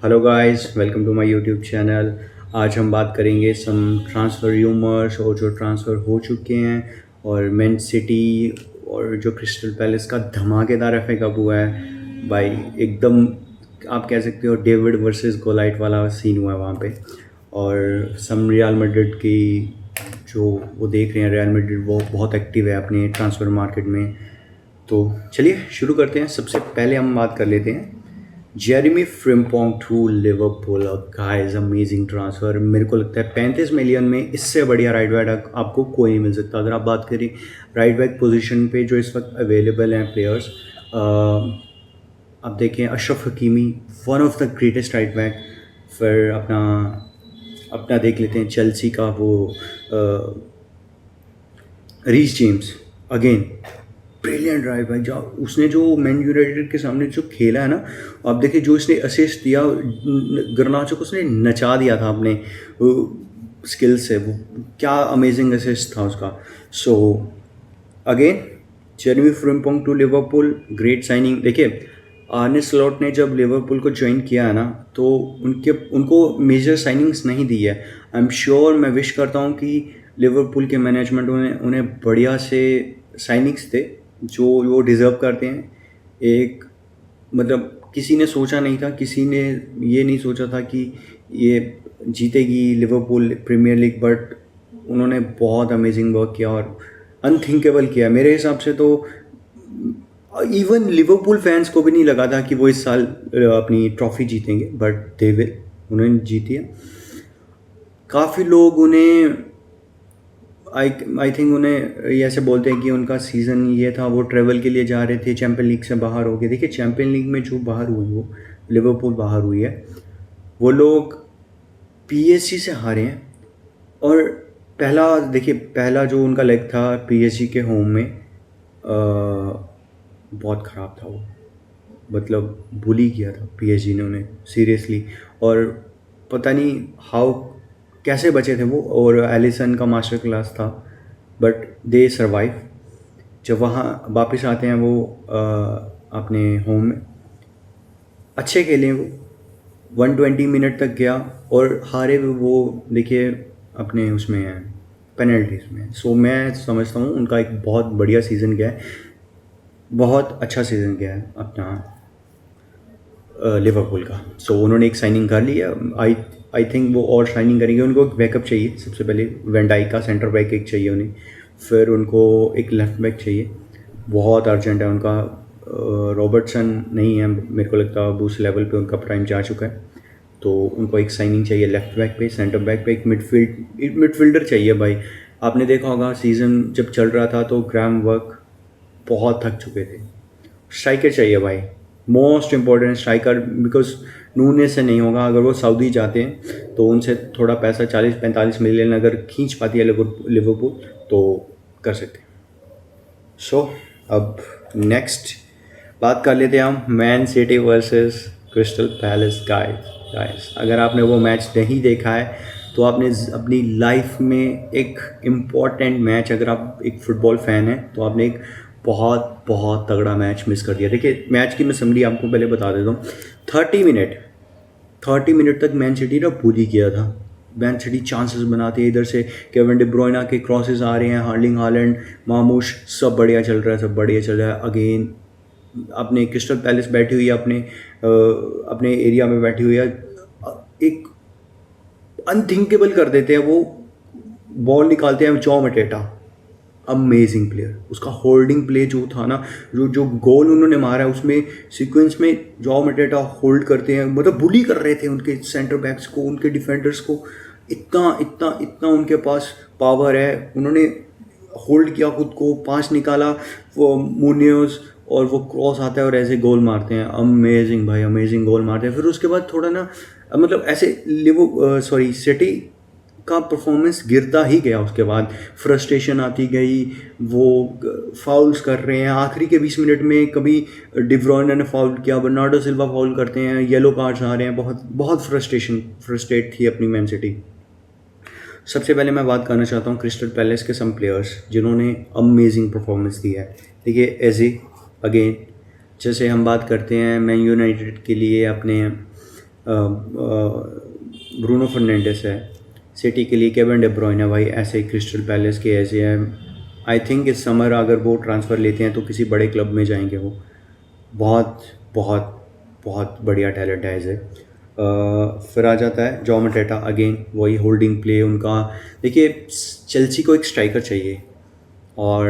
Hello guys, welcome to my YouTube channel. आज हम बात करेंगे सम ट्रांसफ़र र्यूमर्स और जो ट्रांसफ़र हो चुके हैं, और मैन सिटी और जो क्रिस्टल पैलेस का धमाकेदार एफए कप हुआ है भाई। एकदम आप कह सकते हो डेविड वर्सेस गोलाइट वाला सीन हुआ है वहाँ पे। और सम रियल मैड्रिड की जो वो देख रहे हैं, रियल मैड्रिड वो बहुत एक्टिव है अपने ट्रांसफ़र मार्केट में। तो चलिए शुरू करते हैं। सबसे पहले हम बात कर लेते हैं Jeremie Frimpong to Liverpool. Guys, amazing transfer. मेरे को लगता है 35 मिलियन में इससे बढ़िया राइट बैक आपको कोई नहीं मिल सकता। अगर आप बात करें राइट बैक पोजीशन पे जो इस वक्त अवेलेबल हैं प्लेयर्स, आप देखें Achraf Hakimi, one of the greatest right back. फिर अपना अपना देख लेते हैं चेल्सी का वो Reece James, again brilliant right भाई। जो उसने जो मैन यूनाइटेड के सामने जो खेला है ना, आप देखिए जो इसने असिस्ट दिया गर्नाचो को, उसने नचा दिया था अपने स्किल से। वो क्या अमेजिंग असिस्ट था उसका। So again Jeremie Frimpong to Liverpool, great signing. देखिए आर्ने स्लॉट ने जब लिवरपूल को ज्वाइन किया है ना, तो उनको मेजर साइनिंग्स नहीं दी है। आई एम श्योर, मैं विश करता हूँ कि लिवरपूल के मैनेजमेंट उन्हें बढ़िया से साइनिंग्स दे जो वो डिज़र्व करते हैं। एक मतलब किसी ने सोचा नहीं था, किसी ने ये नहीं सोचा था कि ये जीतेगी लिवरपूल प्रीमियर लीग, बट उन्होंने बहुत अमेजिंग वर्क किया और अनथिंकेबल किया। मेरे हिसाब से तो इवन लिवरपूल फैंस को भी नहीं लगा था कि वो इस साल अपनी ट्रॉफी जीतेंगे, बट दे विल, उन्होंने जीती है। काफ़ी लोग उन्हें आई थिंक उन्हें ये ऐसे बोलते हैं कि उनका सीज़न ये था, वो ट्रेवल के लिए जा रहे थे, चैम्पियन लीग से बाहर हो गए। देखिए चैम्पियन लीग में जो बाहर हुई, वो लिवरपूल बाहर हुई है, वो लोग पीएसजी से हारे हैं। और पहला जो उनका लेग था पीएसजी के होम में, बहुत ख़राब था वो। मतलब बुली किया था पीएसजी ने उन्हें सीरियसली, और पता नहीं हाउ कैसे बचे थे वो। और एलिसन का मास्टर क्लास था, बट दे सर्वाइव। जब वहाँ वापस आते हैं वो अपने होम में, अच्छे खेले वो, 120 मिनट तक गया और हारे वो देखिए अपने उसमें हैं, पेनल्टीज में। सो मैं समझता हूँ उनका एक बहुत बढ़िया सीज़न गया है, बहुत अच्छा सीज़न गया है अपना लिवरपूल का। सो उन्होंने एक साइनिंग कर ली है। आई थिंक वो और साइनिंग करेंगे। उनको एक बैकअप चाहिए, सबसे पहले वैन डाइक का सेंटर बैक एक चाहिए उन्हें। फिर उनको एक लेफ़्ट बैक चाहिए, बहुत अर्जेंट है उनका। रॉबर्टसन नहीं है, मेरे को लगता है अब उस लेवल पे उनका प्राइम जा चुका है। तो उनको एक साइनिंग चाहिए लेफ़्ट बैक पे, सेंटर बैक पे एक मिडफील्डर चाहिए भाई। आपने देखा होगा सीज़न जब चल रहा था तो ग्राम वर्क बहुत थक चुके थे। स्ट्राइकर चाहिए भाई, मोस्ट इम्पॉर्टेंट स्ट्राइकर, बिकॉज नूने से नहीं होगा। अगर वो सऊदी जाते हैं तो उनसे थोड़ा पैसा 40-45 मिलियन अगर खींच पाती है लिवरपूल तो कर सकते हैं। सो अब नेक्स्ट बात कर लेते हैं हम man city versus crystal palace. Guys, अगर आपने वो मैच नहीं देखा है तो आपने अपनी लाइफ में एक इम्पॉर्टेंट मैच, अगर आप एक फुटबॉल फ़ैन हैं तो आपने एक बहुत बहुत तगड़ा मैच मिस कर दिया। देखिए मैच की मैं समरी आपको पहले बता देता हूँ। 30 मिनट तक मैन सिटी ने पूरी किया था। मैन सिटी चांसेस बनाते हैं, इधर से केविन डी ब्रुयना के क्रॉसेस आ रहे हैं, हार्लिंग हालैंड, मामूश, सब बढ़िया चल रहा है, सब बढ़िया चल रहा है। अगेन अपने क्रिस्टल पैलेस बैठी हुई है, अपने एरिया में बैठी हुई है। एक अनथिंकेबल कर देते हैं वो, बॉल निकालते हैं जॉ मटेटा, अमेजिंग प्लेयर। उसका होल्डिंग प्ले जो था ना, जो गोल उन्होंने मारा है उसमें सीक्वेंस में जॉ मटेटा होल्ड करते हैं, मतलब बुली कर रहे थे उनके सेंटर बैक्स को, उनके डिफेंडर्स को। इतना इतना इतना उनके पास पावर है। उन्होंने होल्ड किया खुद को, पास निकाला वो मुनियोज, और वो क्रॉस आता है और ऐसे गोल मारते हैं। अमेजिंग भाई, अमेजिंग गोल मारते हैं। फिर उसके बाद थोड़ा ना मतलब ऐसे सिटी का परफॉर्मेंस गिरता ही गया। उसके बाद फ्रस्ट्रेशन आती गई, वो फाउल्स कर रहे हैं आखिरी के 20 मिनट में। कभी डी ब्रुयने ने फाउल किया, बर्नार्डो सिल्वा फाउल करते हैं, येलो कार्ड्स आ रहे हैं। बहुत बहुत फ्रस्ट्रेट थी अपनी मैन सिटी। सबसे पहले मैं बात करना चाहता हूँ क्रिस्टल पैलेस के सम प्लेयर्स जिन्होंने अमेजिंग परफॉर्मेंस दी है। देखिए एजे, अगेन जैसे हम बात करते हैं मैन यूनाइटेड के लिए अपने ब्रूनो फर्नांडिस है। सिटी के लिए केविन डे ब्रुयने भाई ऐसे क्रिस्टल पैलेस के ऐसे हैं। आई थिंक इस समर अगर वो ट्रांसफ़र लेते हैं तो किसी बड़े क्लब में जाएंगे वो। बहुत बहुत बहुत बढ़िया टैलेंट है इसे। फिर आ जाता है जॉ मटेटा, अगेन वही होल्डिंग प्ले उनका। देखिए चेल्सी को एक स्ट्राइकर चाहिए, और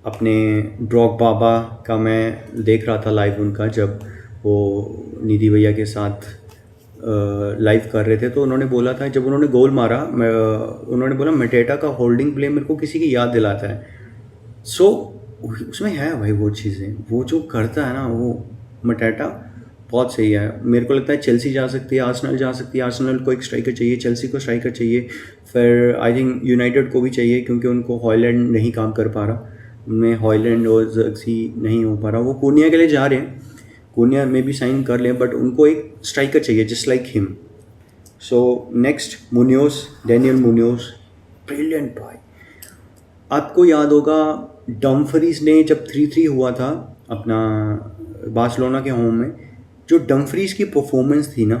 अपने ड्रॉग बाबा का मैं देख रहा था लाइव उनका, जब वो निधि भैया के साथ लाइव कर रहे थे, तो उन्होंने बोला था जब उन्होंने गोल मारा, उन्होंने बोला मटेटा का होल्डिंग प्ले मेरे को किसी की याद दिलाता है। सो उसमें है भाई वो चीज़ें, वो जो करता है ना वो मटेटा बहुत सही है। मेरे को लगता है चेल्सी जा सकती है, आर्सेनल जा सकती है। आर्सेनल को एक स्ट्राइकर चाहिए, चेल्सी को स्ट्राइकर चाहिए, फिर आई थिंक यूनाइटेड को भी चाहिए, क्योंकि उनको हॉयलैंड नहीं काम कर पा रहा, उनमें हॉयलैंड और जर्सी नहीं हो पा रहा। वो कोनिया के लिए जा रहे हैं, कोनिया में भी साइन कर लें, बट उनको एक स्ट्राइकर चाहिए just like him. So next Munoz, Daniel Munoz, brilliant भाई। आपको याद होगा डम्फ्रीज ने जब 3-3 हुआ था अपना बार्सिलोना के होम में, जो डम्फ्रीज की परफॉर्मेंस थी ना,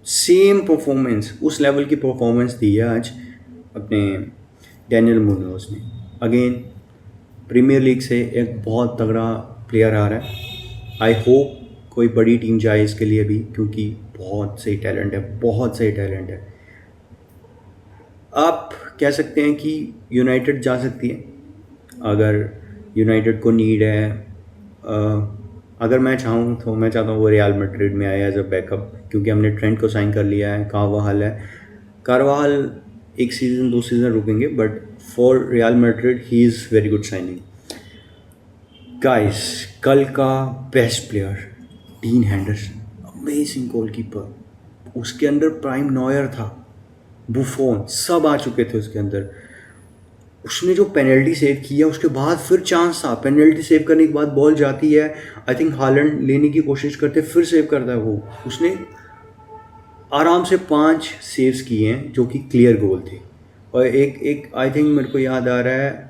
सेम परफॉर्मेंस, उस लेवल की परफॉर्मेंस दी है आज अपने डैनियल मुनियोस ने। अगेन प्रीमियर लीग से एक बहुत तगड़ा प्लेयर आ रहा है। आई होप कोई बड़ी टीम जाए इसके लिए भी, क्योंकि बहुत सही टैलेंट है, बहुत सही टैलेंट है। आप कह सकते हैं कि यूनाइटेड जा सकती है अगर यूनाइटेड को नीड है। अगर मैं चाहूँ तो मैं चाहता हूँ वो रियल मैड्रिड में आए एज अ बैकअप, क्योंकि हमने ट्रेंट को साइन कर लिया है, कारवाहल है। कारवाहल एक सीज़न 2 सीज़न रुकेंगे, but for real Madrid he is very good signing. Guys कल का best player dean Henderson, amazing goalkeeper. उसके अंदर प्राइम नॉयर था, बुफोन, सब आ चुके थे उसके अंदर। उसने जो पेनल्टी सेव किया उसके बाद फिर चांस था, पेनल्टी सेव करने के बाद बॉल जाती है, आई थिंक हालैंड लेने की कोशिश करते, फिर सेव करता है वो। उसने आराम से 5 सेव्स किए हैं जो कि क्लियर गोल थे। और एक आई थिंक मेरे को याद आ रहा है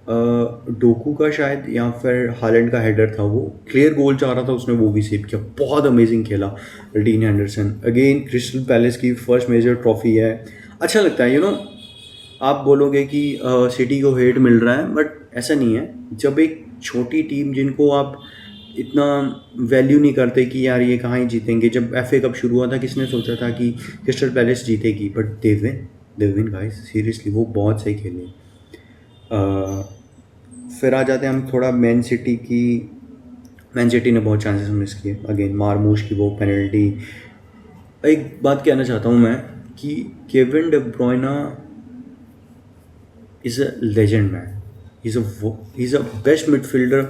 डोकू का शायद, या फिर हालैंड का हेडर था, वो क्लियर गोल चाह रहा था, उसने वो भी सेव किया। बहुत अमेजिंग खेला dean Henderson. Again crystal palace की फर्स्ट मेजर ट्रॉफी है। अच्छा लगता है, आप बोलोगे कि सिटी को हेट मिल रहा है, बट ऐसा नहीं है। जब एक छोटी टीम जिनको आप इतना वैल्यू नहीं करते कि यार ये कहाँ ही जीतेंगे, जब FA कप शुरू हुआ था किसने सोचा था कि क्रिस्टल पैलेस जीतेगी, but they win guys, seriously वो बहुत सही खेले। फिर आ जाते हैं हम थोड़ा मैन सिटी की। मैन सिटी ने बहुत चांसेस मिस किए, अगेन मार्मूश की वो पेनल्टी। एक बात कहना चाहता हूँ मैं कि Kevin De Bruyne is a legend man, is a best midfielder.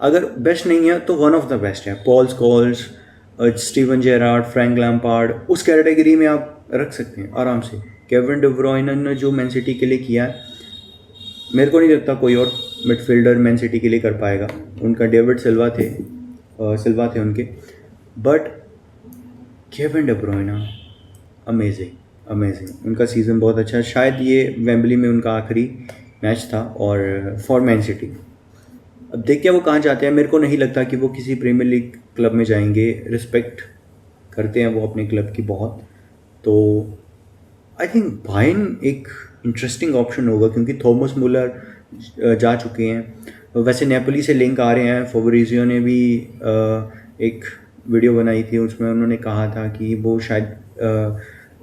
अगर बेस्ट नहीं है तो वन ऑफ द बेस्ट है। Paul Scholes, Steven Gerrard, Frank Lampard, उस कैटेगरी में आप रख सकते हैं आराम से। केविन डे ब्रुयना ने जो मैन सिटी के लिए किया है, मेरे को नहीं लगता कोई और मिडफील्डर मैन सिटी के लिए कर पाएगा। उनका डेविड सिल्वा थे उनके, but Kevin De Bruyne amazing. उनका सीज़न बहुत अच्छा है। शायद ये वेम्बली में उनका आखिरी मैच था और फॉर मैन सिटी। अब देखिए वो कहाँ जाते हैं। मेरे को नहीं लगता कि वो किसी प्रीमियर लीग क्लब में जाएंगे। रिस्पेक्ट करते हैं वो अपने क्लब की बहुत। तो आई थिंक बायर्न एक इंटरेस्टिंग ऑप्शन होगा, क्योंकि थॉमस मुलर जा चुके हैं। वैसे नेपोली से लिंक आ रहे हैं। फेब्रिजियो ने भी एक वीडियो बनाई थी, उसमें उन्होंने कहा था कि वो शायद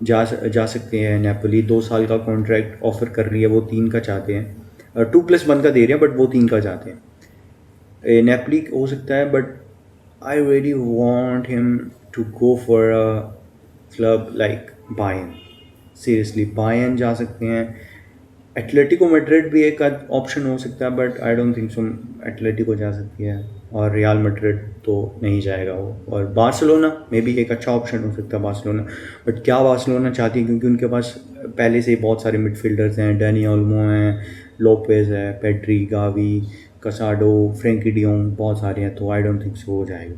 जा सकते हैं नेपोली। 2 साल का कॉन्ट्रैक्ट ऑफर कर रही है, वो 3 का चाहते हैं। 2+1 का दे रहे हैं, बट वो 3 का चाहते हैं। नेपोली हो सकता है, but I really want him to go for a club like Bayern. Seriously Bayern जा सकते हैं। एटलेटिको मैड्रिड भी एक ऑप्शन हो सकता है, but I don't think so Atletico जा सकती है, और रियल मैड्रिड तो नहीं जाएगा वो। और बार्सिलोना में भी एक अच्छा ऑप्शन हो सकता है बार्सिलोना, बट क्या बार्सिलोना चाहती है, क्योंकि उनके पास पहले से ही बहुत सारे मिडफील्डर्स हैं। डैनी ओल्मो हैं, लोपेज है, पेड्री, गावी, कसाडो, फ्रेंकी डियोंग, बहुत सारे हैं। तो आई डोंट थिंक सो हो जाएगा।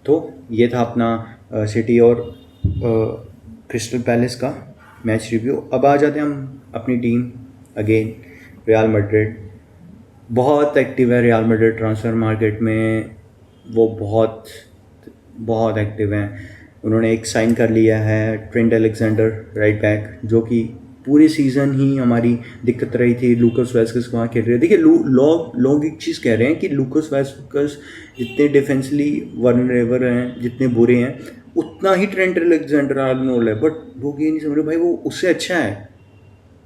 तो ये था अपना सिटी और क्रिस्टल पैलेस का मैच रिव्यू। अब आ जाते हैं हम अपनी टीम। अगेन रियल मैड्रिड बहुत एक्टिव है। रियल मैड्रिड ट्रांसफ़र मार्केट में वो बहुत बहुत एक्टिव हैं। उन्होंने एक साइन कर लिया है ट्रेंट अलेक्जेंडर राइट बैक, जो कि पूरे सीज़न ही हमारी दिक्कत रही थी। लूकस वेस्कस वहाँ खेल रहे हैं। देखिए लोग एक चीज़ कह रहे हैं कि लूकस वेस्कस जितने डिफेंसली वर्नरेबल हैं, जितने बुरे हैं, उतना ही ट्रेंट अलेक्जेंडर आर्नोल्ड है। बट लोग ये नहीं समझ रहे भाई वो उससे अच्छा है।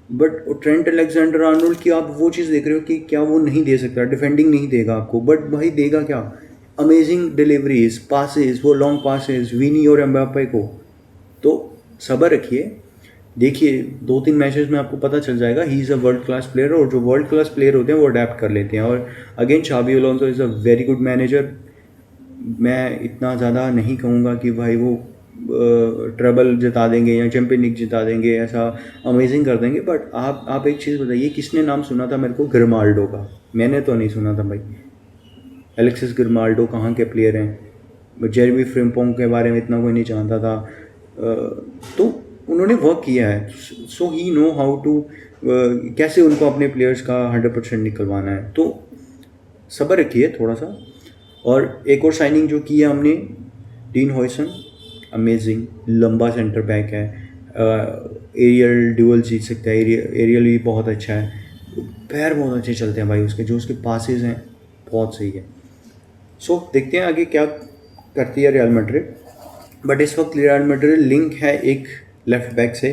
बट ट्रेंट अलेक्जेंडर आर्नोल्ड की आप वो चीज़ देख रहे हो कि क्या वो नहीं दे सकता, डिफेंडिंग नहीं देगा आपको, बट भाई देगा क्या, अमेजिंग डिलीवरीज, पासेस, वो लॉन्ग पासेस विनी और एम्बाप्पे को। तो सब्र रखिए, देखिए 2-3 मैचेस में आपको पता चल जाएगा he is a world class player. और जो वर्ल्ड क्लास प्लेयर होते हैं वो अडेप्ट कर लेते हैं। और again Xabi Alonso is a very good manager. मैं इतना ज़्यादा नहीं कहूँगा कि भाई वो ट्रबल जिता देंगे या चैंपियन लीग जिता देंगे, ऐसा अमेजिंग कर देंगे। बट आप एक चीज़ बताइए, किसने नाम सुना था मेरे को ग्रिमाल्डो का? मैंने तो नहीं सुना था भाई। एलेक्सिस ग्रिमाल्डो कहाँ के प्लेयर हैं? जेरेमी फ्रिम्पोंग के बारे में इतना कोई नहीं जानता था। तो उन्होंने वर्क किया है, सो ही नो हाउ टू कैसे उनको अपने प्लेयर्स का 100% निकलवाना है। तो सब्र रखिए थोड़ा सा। और एक और साइनिंग जो की है हमने, डीन हॉयसन, अमेजिंग लंबा सेंटर बैक है, एरियल ड्यूअल जीत सकता है, एरियल भी बहुत अच्छा है, पैर बहुत अच्छे चलते हैं भाई उसके, जो उसके पासेस हैं बहुत सही है। सो देखते हैं आगे क्या करती है रियल मैड्रिड। बट इस वक्त रियल मैड्रिड लिंक है एक लेफ्ट बैक से,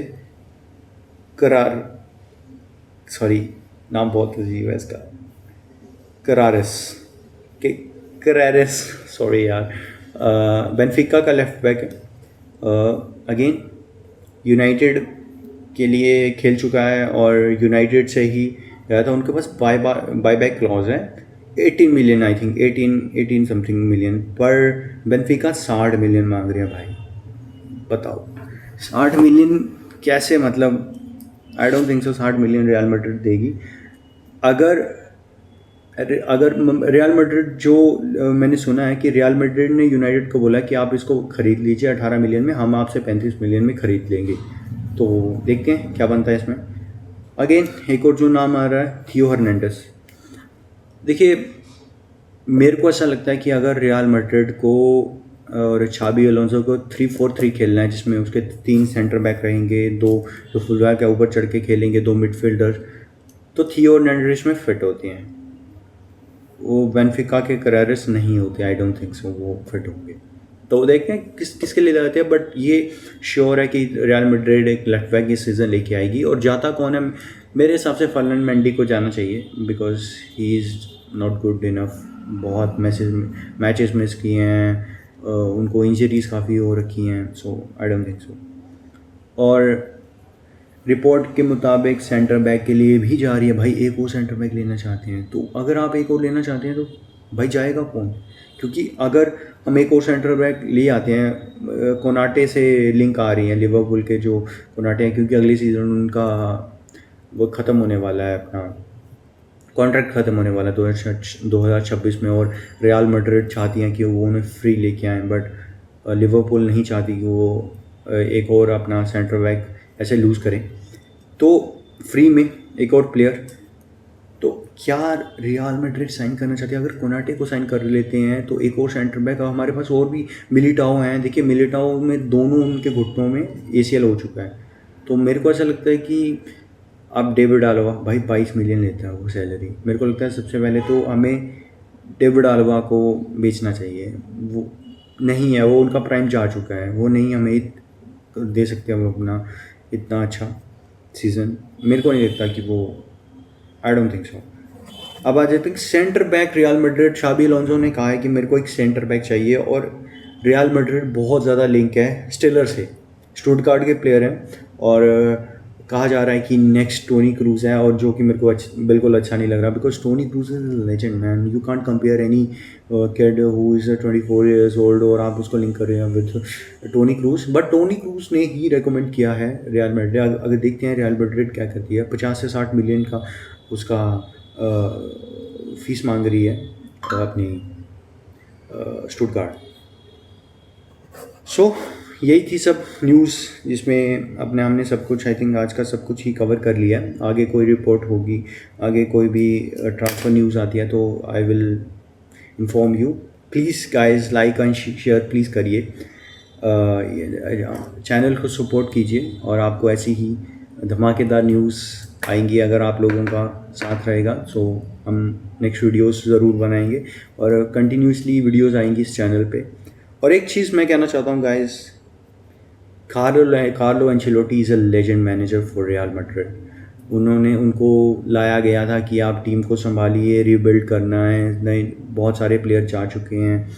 नाम बहुत अजीब है इसका, करारेस, सॉरी यार, बेनफिका का लेफ्ट बैक है। अगेन यूनाइटेड के लिए खेल चुका है और यूनाइटेड से ही गया था। उनके पास बाय बैक क्लॉज है, 18 million, I think 18 something million, पर बेनफिका 60 मिलियन मांग रहे हैं भाई। बताओ 60 मिलियन कैसे, मतलब I don't think so 60 million real Madrid देगी। अगर रियल मैड्रिड, जो मैंने सुना है कि रियल मैड्रिड ने यूनाइटेड को बोला कि आप इसको ख़रीद लीजिए 18 मिलियन में, हम आपसे 35 मिलियन में ख़रीद लेंगे। तो देखते हैं क्या बनता है इसमें। अगेन एक और जो नाम आ रहा है, थियो हर्नांडेस। देखिए मेरे को ऐसा लगता है कि अगर रियल मैड्रिड को और छाबी अलोंसो को 3-4-3 खेलना है, जिसमें उसके 3 सेंटर बैक रहेंगे, 2 जो फुल बैक है ऊपर चढ़ के खेलेंगे, 2 मिडफील्डर, तो थियो हर्नांडेस में फिट होते हैं। वो बेनफिका के करारेस नहीं होते, आई डोंट थिंक सो वो फिट होंगे। तो देखते हैं किसके लिए जाते हैं। बट ये श्योर है कि रियल मैड्रिड एक लेफ्ट बैक इस सीज़न लेके आएगी। और जाता कौन है? मेरे हिसाब से फर्लैंड मेंडी को जाना चाहिए, because he is not good enough. बहुत मैचेस मिस किए हैं, उनको इंजरीज काफ़ी हो रखी हैं, सो आई डोंट थिंक सो। और रिपोर्ट के मुताबिक सेंटर बैक के लिए भी जा रही है भाई, एक और सेंटर बैक लेना चाहते हैं। तो अगर आप एक और लेना चाहते हैं तो भाई जाएगा कौन? क्योंकि अगर हम एक और सेंटर बैक ले आते हैं, कोनाटे से लिंक आ रही है लिवरपूल के जो कोनाटे हैं, क्योंकि अगली सीज़न उनका वो ख़त्म होने वाला है, अपना कॉन्ट्रैक्ट ख़त्म होने वाला है 2026 में। और रियल मैड्रिड चाहती हैं कि वो उन्हें फ्री लेके आएँ, बट लिवरपूल नहीं चाहती कि वो एक और अपना सेंटर बैक ऐसे लूज़ करें। तो फ्री में एक और प्लेयर, तो क्या रियल मैड्रिड साइन करना चाहती है? अगर कोनाटे को साइन कर लेते हैं तो एक और सेंटर बैक हमारे पास और भी मिलिटाओ हैं। देखिए मिलिटाओ में दोनों उनके घुटनों में ACL हो चुका है। तो मेरे को ऐसा लगता है कि अब डेविड आल्वा, भाई 22 मिलियन लेता है वो सैलरी। मेरे को लगता है सबसे पहले तो हमें डेविड आल्वा को बेचना चाहिए। वो नहीं है, वो उनका प्राइम जा चुका है, वो नहीं हमें दे सकते हम अपना इतना अच्छा सीज़न। मेरे को नहीं लगता कि वो, आई डोंट थिंक सो। अब आ जाते हैं centre back. Real Madrid, Xabi Alonso ने कहा है कि मेरे को एक सेंटर बैक चाहिए, और रियल मैड्रिड बहुत ज़्यादा लिंक है स्टिलर से, स्टुटगार्ट के प्लेयर हैं। और कहा जा रहा है कि नेक्स्ट टोनी क्रूज है, और जो कि मेरे को बिल्कुल अच्छा नहीं लग रहा, because Toni Kroos is legend man. You can't compare any kid who is 24 years old और आप उसको लिंक कर रहे हैं with Toni Kroos. But Toni Kroos ने ही रेकमेंड किया है रियल मैड्रिड। अगर देखते हैं रियल मैड्रिड क्या करती है, 50 से 60 मिलियन का उसका फीस मांग रही है अपनी स्टुटगार्ट। सो यही थी सब न्यूज़, जिसमें अपने हमने सब कुछ, आई थिंक आज का सब कुछ ही कवर कर लिया है। आगे कोई रिपोर्ट होगी, आगे कोई भी ट्रांसफ़र न्यूज़ आती है तो I will inform you. Please guys like and share please करिए, चैनल को सपोर्ट कीजिए और आपको ऐसी ही धमाकेदार न्यूज़ आएंगी अगर आप लोगों का साथ रहेगा। सो हम नेक्स्ट वीडियोस ज़रूर बनाएंगे और कंटिन्यूसली वीडियोस आएंगी इस चैनल पे। और एक चीज़ मैं कहना चाहता हूँ guys, Carlo Ancelotti is a legend manager for real Madrid. उनको लाया गया था कि आप टीम को संभालिए, रीबिल्ड करना है, नए बहुत सारे प्लेयर जा चुके हैं,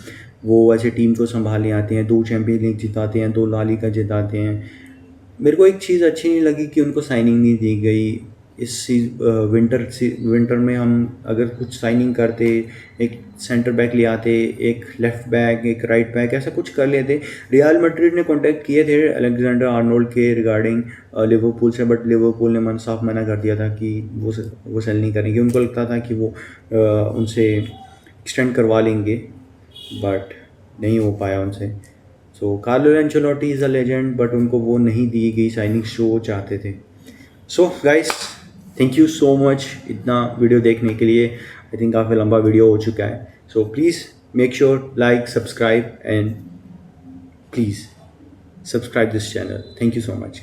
वो ऐसे टीम को संभालने आते हैं, 2 चैम्पियंस लीग जिताते हैं, 2 ला लीगा जिताते हैं। मेरे को एक चीज़ अच्छी नहीं लगी कि उनको साइनिंग नहीं दी गई इस विंटर में। हम अगर कुछ साइनिंग करते, एक सेंटर बैक ले आते, एक लेफ़्ट बैक, एक राइट बैक, ऐसा कुछ कर लेते। रियल मैड्रिड ने कांटेक्ट किए थे अलेक्जेंडर आर्नोल्ड के रिगार्डिंग लिवरपूल से, बट लिवरपूल ने साफ मना कर दिया था कि वो सेल नहीं करेंगे। उनको लगता था कि वो उनसे एक्सटेंड करवा लेंगे, बट नहीं हो पाया उनसे। So Carlo Ancelotti is a legend, but उनको वो नहीं दी गई साइनिंग जो वो चाहते थे। So guys thank you so much इतना वीडियो देखने के लिए। आई थिंक काफ़ी लंबा वीडियो हो चुका है। So please make sure like, subscribe and please subscribe this channel. Thank you so much.